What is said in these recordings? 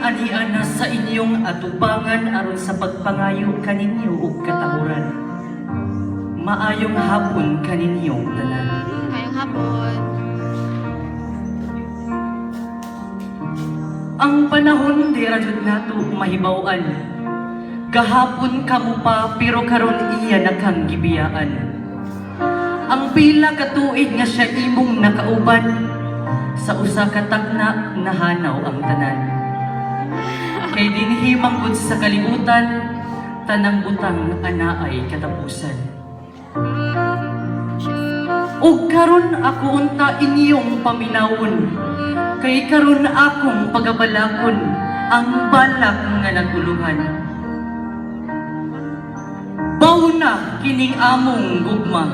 anian na sa inyong atubangan aron sa pagpangayo kaninyo ug katahuran. Maayong hapon kaninyong tanan. Ngayong hapon. Ang panahon di ra jud nato mahibaw-an. Gahapon kamo pa pero karon iya nakang gibiyaan. Ang pila ka tuig nga siya imong nakauban, sa usa ka tagna nahanaw ang tanan. Kay dinhi manggod sa kalibutan, tanang butang anaay katapusan. Ug karon ako unta inyong paminawon, kay karon akong pagabalakon ang balak nga naguluhan. Bauna kining among gugma.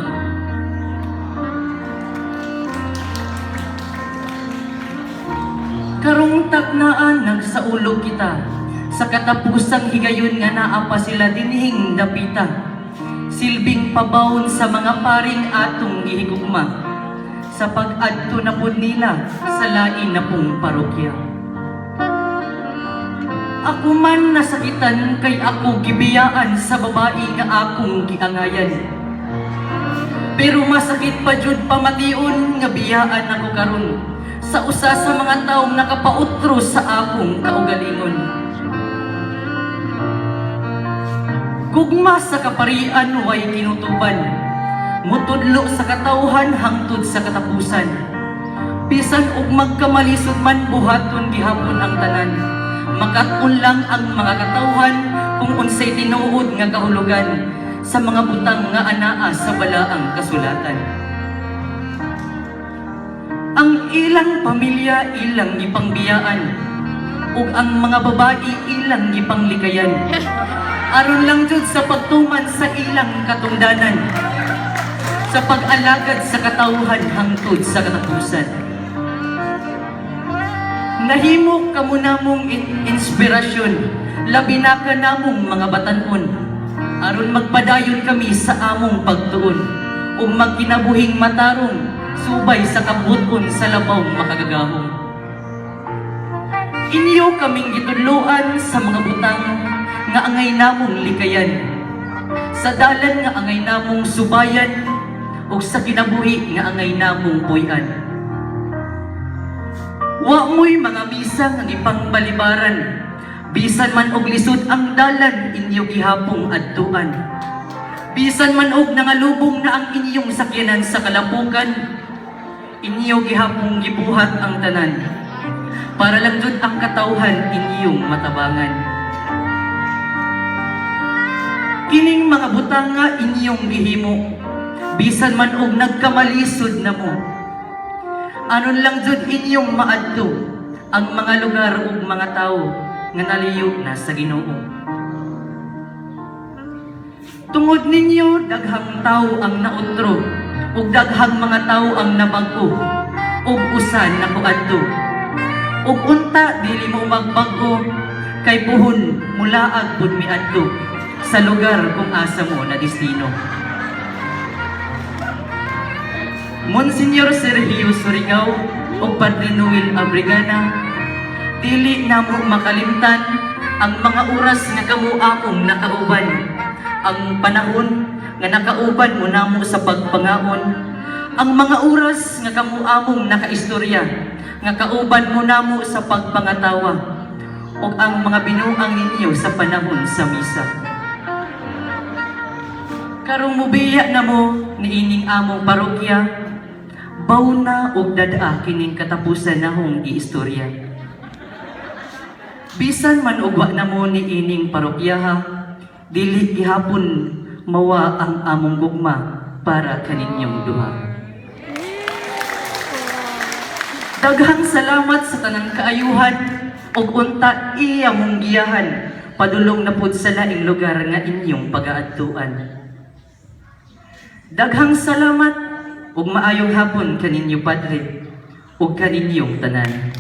Karong tagnaan nagsaulog kita sa katapusang higayon nga naa pa sila dinhing dapita. Silbing pabawon sa mga paring atong gihigugma sa pag-adto na pud nila sa lain na pong parokya. Ako man nasakitan kay ako gibiyaan sa babae nga akong giangayan. Pero masakit pa jud pamation nga biyaan ako karon sa usa sa mga taong nakapautro sa akong kaugalingon. Gugma sa kaparian way kinutuban, mutudlo sa katawhan hangtod sa katapusan. Bisan ug magkamalisod man buhaton gihapon ang tanan, makat-on lang ang mga katawhan kung unsay tinuod nga kahulugan sa mga butang nga anaa sa balaang kasulatan. Ang ilang pamilya ilang gipangbiyaan, ug ang mga babae ilang gipanglikayan. Aron lang jud sa pagtuman sa ilang katungdanan, sa pag-alagad sa katawhan hangtod sa katapusan. Nahimo kamo namong inspirasyon, labi na ka namong mga batan-on, aron magpadayon kami sa among pagtuon, ug magkinabuhing matarong subay sa kabuton sa labawng makagagahong. Inyo kaming gitudloan sa mga butang nga angay namong likayan, sa dalan nga angay namong subayan, ug sa kinabuhi nga angay namong puy-an. Wa mo'y mga misa nga ipangbalibaran, bisan man og lisod ang dalan inyo gihapong adtuan. Bisan man og nangalubong na ang inyong sakyanan sa kalabukan, inyo gihapong gibuhat ang tanan, para lang jud ang katawhan inyong matabangan. Kining mga butang nga inyong gihimo, bisan man og nagkamalisod na mo, anon lang jud inyong maadto ang mga lugar ug mga tawo nga naliyo na sa Ginoo. Tungod ninyo daghang tawo ang nautro, ug daghang mga tawo ang nabag-o, ug usan nakuadto. Ug unta dili mo magbag-o, kay puhon mulaag pud miadto sa lugar kung asa mo na destino. Monsignor Sergio Surigao ug Padre Noel Abrigana, dili namo makalimtan ang mga oras nga kamo akong nakauban, ang panahon nga nakauban mo namo sa pagpangaon, ang mga oras nga kamo among nakaistorya nga kauban mo namo sa pagpangatawa, ug ang mga binuang ninyo sa panahon sa misa. Karong mubiya na mo niining among parokya, bauna ug dada kining katapusan nahong giistorya. Bisan man ug wa na mo niining parokyaha, dili gihapon mawa ang among gugma para kaninyong duha. Daghang salamat sa tanang kaayuhan ug unta iya mong giyahan padulong na pud sa laing lugar nga inyong pagaadtuan. Daghang salamat ug maayong hapon kaninyo Padre ug kaninyong tanan.